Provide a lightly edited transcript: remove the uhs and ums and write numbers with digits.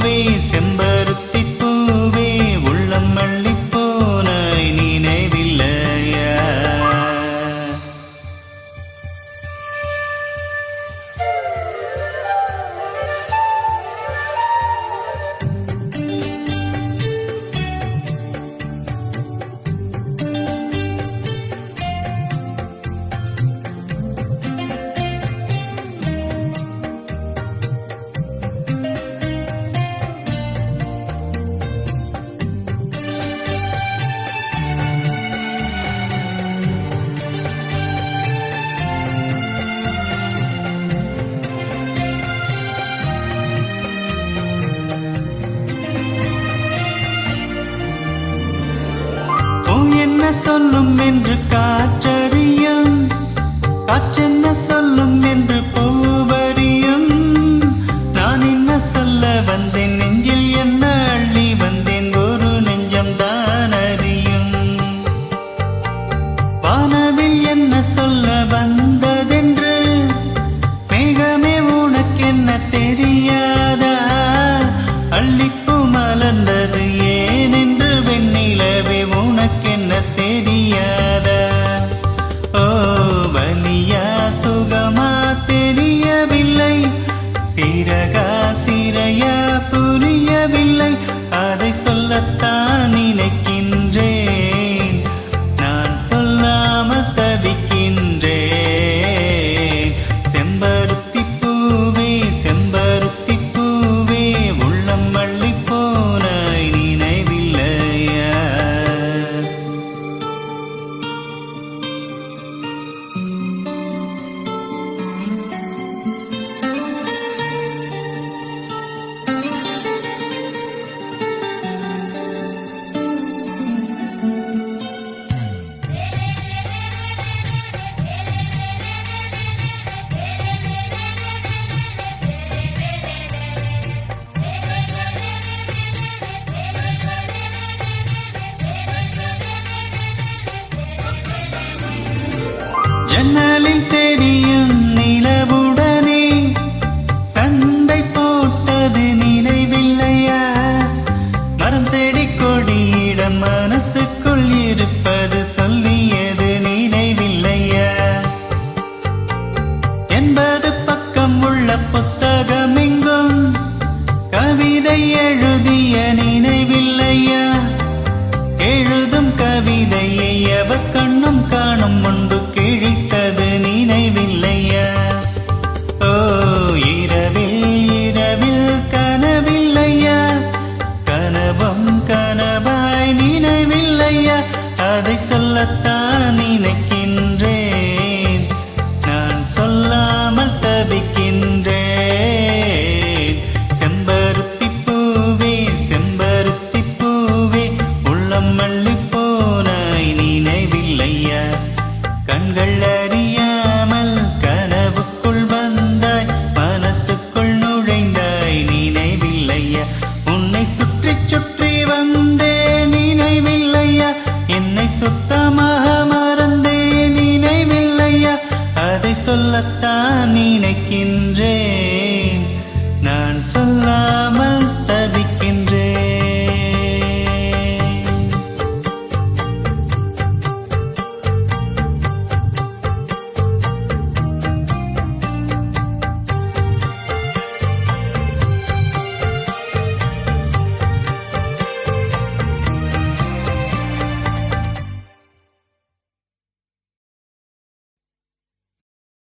பூவே செம்பருத்தி பூவே உள்ளம் மல்லி போனாய் நினைவில்லையா? என்ன சொல்லும் என்று காற்றறியும், காற்றென்ன சொல்லும் என்று பூவறியும். நான் என்ன சொல்ல வந்தேன், நெஞ்சில் என்ன அள்ளி வந்தேன், ஒரு நெஞ்சம் தான் அறியும். வானவில் என்ன சொல்ல வந்ததென்று மேகமே உனக்கென்ன தெரியாதா? அள்ளிப்பூ மலர்ந்தது ஏனென்று வெண்ணிலவே உனக்கென்ன தெரியாதா? ஓ வலியா சுகமா தெரியவில்லை, சிறகா சிறையா புரியவில்லை, அதை சொல்லத்தான் நினைக்கின்றேன், நான் சொல்லாமல் தவிக்கின்றேன். செம்பருத்தி பூவே செம்பருத்தி பூவே உள்ளம் மல்லி போனாய் நினைவில்லையா? ஜன்னலில் தெரியும் நிலவுடனே சண்டை போட்டது நினைவில்லையா? மரம் செடி கொடியிடம் மனசுக்குள் இருப்பது சொல்லியது நினைவில்லையா? 80 பக்கம் உள்ள புத்தகமெங்கும் கவிதை எழுதிய நினைவில்லையா? எழுதும் கவிதையை எவர் கண்ணும் காணும் முன்பு